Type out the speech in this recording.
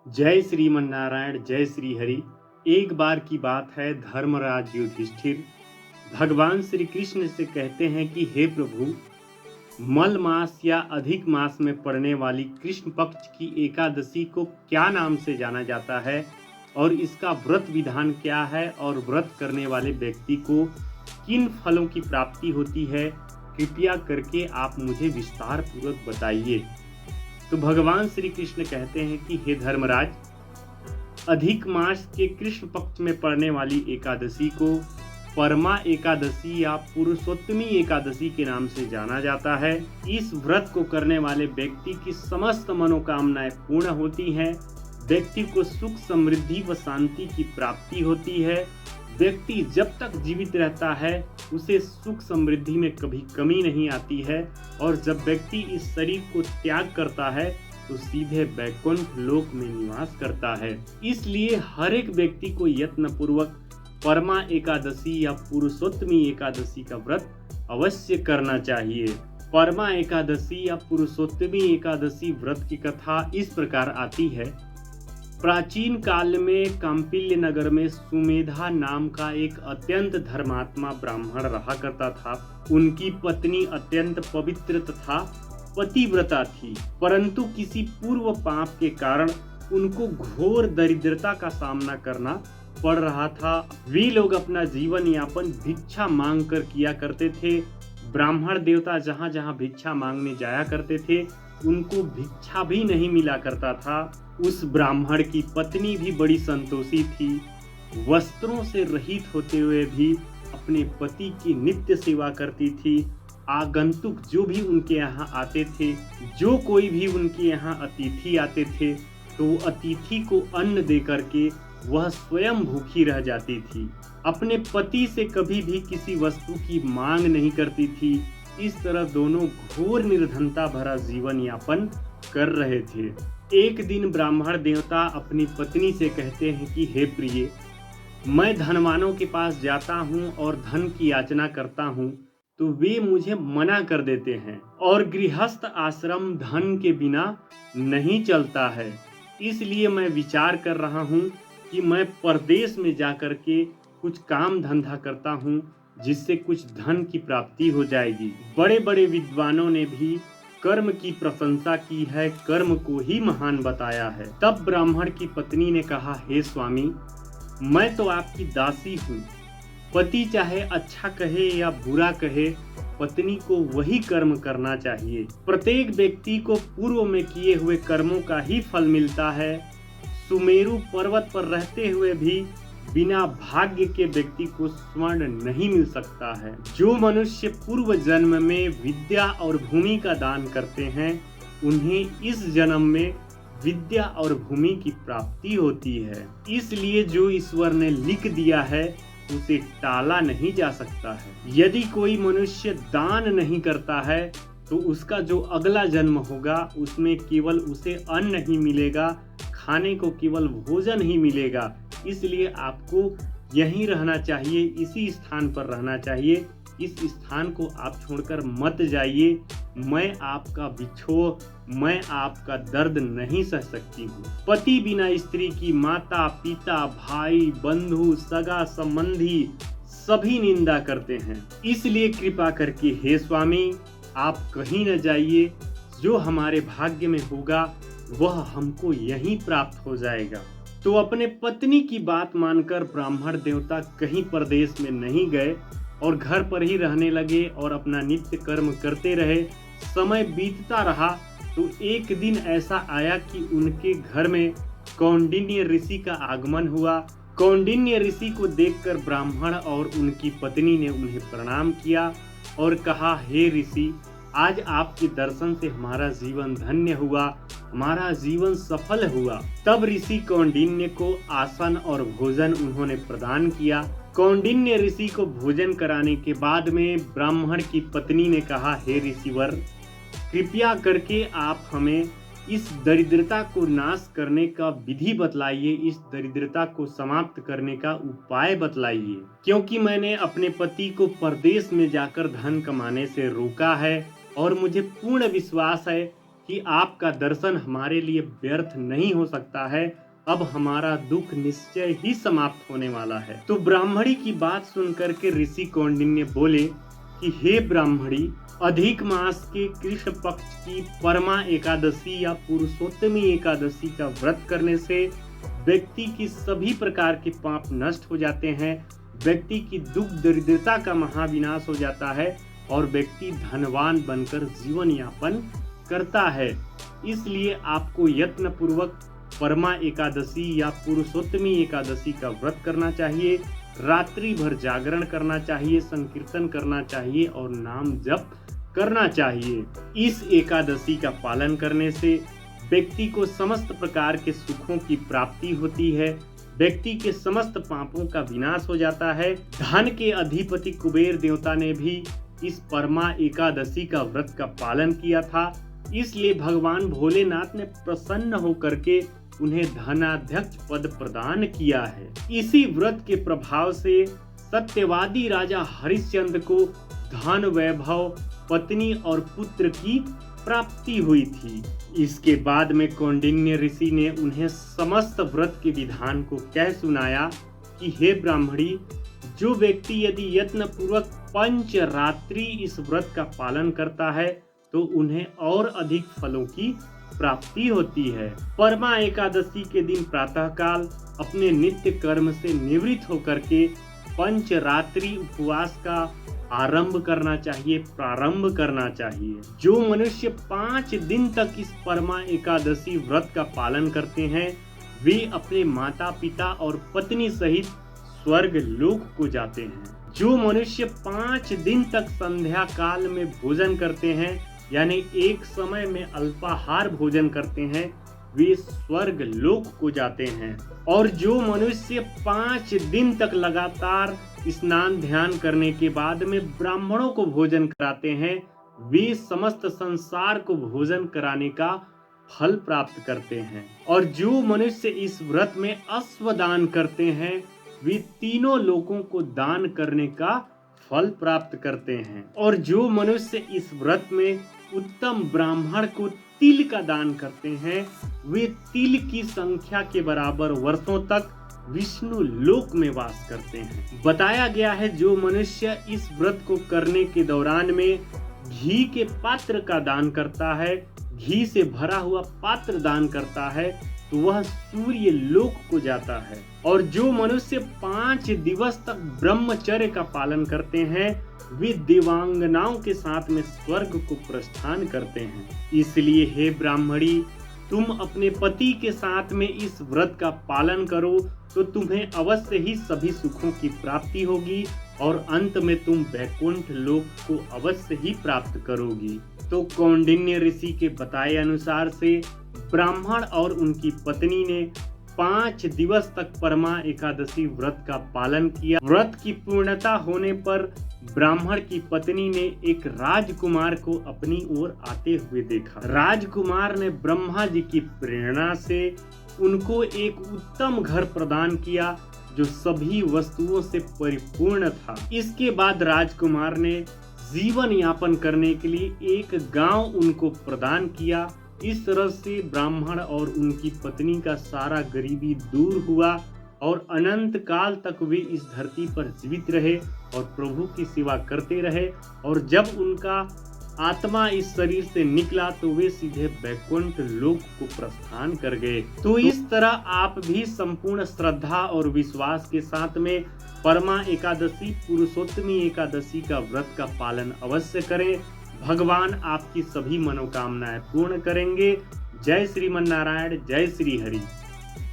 जय श्रीमन्नारायण जय श्री हरि। एक बार की बात है, धर्मराज युधिष्ठिर भगवान श्री कृष्ण से कहते हैं कि हे प्रभु, मल मास या अधिक मास में पड़ने वाली कृष्ण पक्ष की एकादशी को क्या नाम से जाना जाता है और इसका व्रत विधान क्या है और व्रत करने वाले व्यक्ति को किन फलों की प्राप्ति होती है, कृपया करके आप मुझे विस्तार पूर्वक बताइए। तो भगवान श्री कृष्ण कहते हैं कि हे धर्मराज, अधिक मास के कृष्ण पक्ष में पड़ने वाली एकादशी को परमा एकादशी या पुरुषोत्तमी एकादशी के नाम से जाना जाता है। इस व्रत को करने वाले व्यक्ति की समस्त मनोकामनाएं पूर्ण होती हैं। व्यक्ति को सुख समृद्धि व शांति की प्राप्ति होती है। व्यक्ति जब तक जीवित रहता है उसे सुख समृद्धि में कभी कमी नहीं आती है, और जब व्यक्ति इस शरीर को त्याग करता है तो सीधे वैकुंठ लोक में निवास करता है। इसलिए हर एक व्यक्ति को यत्न पूर्वक परमा एकादशी या पुरुषोत्तमी एकादशी का व्रत अवश्य करना चाहिए। परमा एकादशी या पुरुषोत्तमी एकादशी व्रत की कथा इस प्रकार आती है। प्राचीन काल में कांपिल्य नगर में सुमेधा नाम का एक अत्यंत धर्मात्मा ब्राह्मण रहा करता था। उनकी पत्नी अत्यंत पवित्र तथा पतिव्रता थी, परंतु किसी पूर्व पाप के कारण उनको घोर दरिद्रता का सामना करना पड़ रहा था। वे लोग अपना जीवन यापन भिक्षा मांग कर किया करते थे। ब्राह्मण देवता जहाँ जहाँ भिक्षा मांगने जाया करते थे उनको भिक्षा भी नहीं मिला करता था। उस ब्राह्मण की पत्नी भी बड़ी संतोषी थी। वस्त्रों से रहित होते हुए भी अपने पति की नित्य सेवा करती थी। आगंतुक जो भी उनके यहाँ आते थे, जो कोई भी उनके यहाँ अतिथि आते थे, तो अतिथि को अन्न दे करके वह स्वयं भूखी रह जाती थी। अपने पति से कभी भी किसी वस्तु की मांग नहीं करती थी। इस तरह दोनों घोर निर्धनता भरा जीवन यापन कर रहे थे। एक दिन ब्राह्मण देवता अपनी पत्नी से कहते हैं कि हे प्रिय, मैं धनवानों के पास जाता हूँ और धन की याचना करता हूँ तो वे मुझे मना कर देते हैं, और गृहस्थ आश्रम धन के बिना नहीं चलता है। इसलिए मैं विचार कर रहा हूँ कि मैं परदेश में जाकर के कुछ काम धंधा करता हूँ जिससे कुछ धन की प्राप्ति हो जाएगी। बड़े बड़े विद्वानों ने भी कर्म की प्रशंसा की है, कर्म को ही महान बताया है। तब ब्राह्मण की पत्नी ने कहा, हे स्वामी, मैं तो आपकी दासी हूँ। पति चाहे अच्छा कहे या बुरा कहे, पत्नी को वही कर्म करना चाहिए। प्रत्येक व्यक्ति को पूर्व में किए हुए कर्मों का ही फल मिलता है। सुमेरु पर्वत पर रहते हुए भी बिना भाग्य के व्यक्ति को स्वर्ण नहीं मिल सकता है। जो मनुष्य पूर्व जन्म में विद्या और भूमि का दान करते हैं उन्हें इस जन्म में विद्या और भूमि की प्राप्ति होती है। इसलिए जो ईश्वर ने लिख दिया है उसे टाला नहीं जा सकता है। यदि कोई मनुष्य दान नहीं करता है तो उसका जो अगला जन्म होगा उसमें केवल उसे अन्न ही मिलेगा, खाने को केवल भोजन ही मिलेगा। इसलिए आपको यहीं रहना चाहिए, इसी स्थान पर रहना चाहिए। इस स्थान को आप छोड़कर मत जाइए। मैं आपका बिछोह, मैं आपका दर्द नहीं सह सकती हूँ। पति बिना स्त्री की माता पिता भाई बंधु सगा संबंधी सभी निंदा करते हैं। इसलिए कृपा करके हे स्वामी, आप कहीं न जाइए। जो हमारे भाग्य में होगा वह हमको यहीं प्राप्त हो जाएगा। तो अपने पत्नी की बात मानकर ब्राह्मण देवता कहीं परदेश में नहीं गए और घर पर ही रहने लगे और अपना नित्य कर्म करते रहे। समय बीतता रहा तो एक दिन ऐसा आया कि उनके घर में कौंडिन्य ऋषि का आगमन हुआ। कौंडिन्य ऋषि को देखकर ब्राह्मण और उनकी पत्नी ने उन्हें प्रणाम किया और कहा, हे ऋषि, आज आपके दर्शन से हमारा जीवन धन्य हुआ, हमारा जीवन सफल हुआ। तब ऋषि कौंडिन्य को आसन और भोजन उन्होंने प्रदान किया। कौंडिन्य ऋषि को भोजन कराने के बाद में ब्राह्मण की पत्नी ने कहा, हे ऋषिवर, कृपया करके आप हमें इस दरिद्रता को नाश करने का विधि बतलाइए, इस दरिद्रता को समाप्त करने का उपाय बतलाइए, क्योंकि मैंने अपने पति को परदेश में जाकर धन कमाने से रोका है और मुझे पूर्ण विश्वास है कि आपका दर्शन हमारे लिए व्यर्थ नहीं हो सकता है। अब हमारा दुख निश्चय ही समाप्त होने वाला है। तो ब्राह्मणी की बात सुनकर के ऋषि कौंडिन्य बोले कि हे ब्राह्मणी, अधिक मास के कृष्ण पक्ष की परमा एकादशी या पुरुषोत्तमी एकादशी का व्रत करने से व्यक्ति की सभी प्रकार के पाप नष्ट हो जाते हैं, व्यक्ति की दुख दरिद्रता का महाविनाश हो जाता है और व्यक्ति धनवान बनकर जीवन यापन करता है। इसलिए आपको यत्न पूर्वक परमा एकादशी या पुरुषोत्तमी एकादशी का व्रत करना चाहिए, रात्रि भर जागरण करना चाहिए, संकीर्तन करना चाहिए और नाम जप करना चाहिए। इस एकादशी का पालन करने से व्यक्ति को समस्त प्रकार के सुखों की प्राप्ति होती है, व्यक्ति के समस्त पापों का विनाश हो जाता है। धन के अधिपति कुबेर देवता ने भी इस परमा एकादशी का व्रत का पालन किया था, इसलिए भगवान भोलेनाथ ने प्रसन्न होकर के उन्हें धनाध्यक्ष पद प्रदान किया है। इसी व्रत के प्रभाव से सत्यवादी राजा हरिश्चंद्र को धन, वैभव, पत्नी और पुत्र की प्राप्ति हुई थी। इसके बाद में कौंडिन्य ऋषि ने उन्हें समस्त व्रत के विधान को कह सुनाया कि हे ब्राह्मणी, जो व्यक्ति यदि यत्न पूर्वक 5 रात्रि इस व्रत का पालन करता है तो उन्हें और अधिक फलों की प्राप्ति होती है। परमा एकादशी के दिन प्रातःकाल अपने नित्य कर्म से निवृत्त होकर के 5 रात्रि उपवास का प्रारंभ करना चाहिए। जो मनुष्य 5 दिन तक इस परमा एकादशी व्रत का पालन करते हैं वे अपने माता पिता और पत्नी सहित स्वर्ग लोक को जाते हैं। जो मनुष्य 5 दिन तक संध्या काल में भोजन करते हैं यानी एक समय में अल्पाहार भोजन करते हैं वे स्वर्ग लोक को जाते हैं। और जो मनुष्य 5 दिन तक लगातार स्नान ध्यान करने के बाद में ब्राह्मणों को भोजन कराते हैं वे समस्त संसार को भोजन कराने का फल प्राप्त करते हैं। और जो मनुष्य इस व्रत में अश्वदान करते हैं वे तीनों लोकों को दान करने का फल प्राप्त करते हैं। और जो मनुष्य इस व्रत में उत्तम ब्राह्मण को तिल का दान करते हैं वे तिल की संख्या के बराबर वर्षों तक विष्णु लोक में वास करते हैं। बताया गया है जो मनुष्य इस व्रत को करने के दौरान में घी के पात्र का दान करता है, घी से भरा हुआ पात्र दान करता है तो वह सूर्य लोक को जाता है। और जो मनुष्य 5 दिवस तक ब्रह्मचर्य का पालन करते हैं वे देवांगनाओं के साथ में स्वर्ग को प्रस्थान करते हैं। इसलिए हे ब्राह्मणी, तुम अपने पति के साथ में इस व्रत का पालन करो तो तुम्हें अवश्य ही सभी सुखों की प्राप्ति होगी और अंत में तुम वैकुंठ लोक को अवश्य ही प्राप्त करोगी। तो कौंडिन्य ऋषि के बताए अनुसार से ब्राह्मण और उनकी पत्नी ने 5 दिवस तक परमा एकादशी व्रत का पालन किया। व्रत की पूर्णता होने पर ब्राह्मण की पत्नी ने एक राजकुमार को अपनी ओर आते हुए देखा। राजकुमार ने ब्रह्मा जी की प्रेरणा से उनको एक उत्तम घर प्रदान किया जो सभी वस्तुओं से परिपूर्ण था। इसके बाद राजकुमार ने जीवन यापन करने के लिए एक गांव उनको प्रदान किया। इस तरह से ब्राह्मण और उनकी पत्नी का सारा गरीबी दूर हुआ और अनंत काल तक वे इस धरती पर जीवित रहे और प्रभु की सेवा करते रहे। और जब उनका आत्मा इस शरीर से निकला तो वे सीधे वैकुंठ लोक को प्रस्थान कर गए। तो इस तरह आप भी संपूर्ण श्रद्धा और विश्वास के साथ में परमा एकादशी, पुरुषोत्तमी एकादशी का व्रत का पालन अवश्य करें। भगवान आपकी सभी मनोकामनाएं पूर्ण करेंगे। जय श्रीमन नारायण, जय श्री हरि।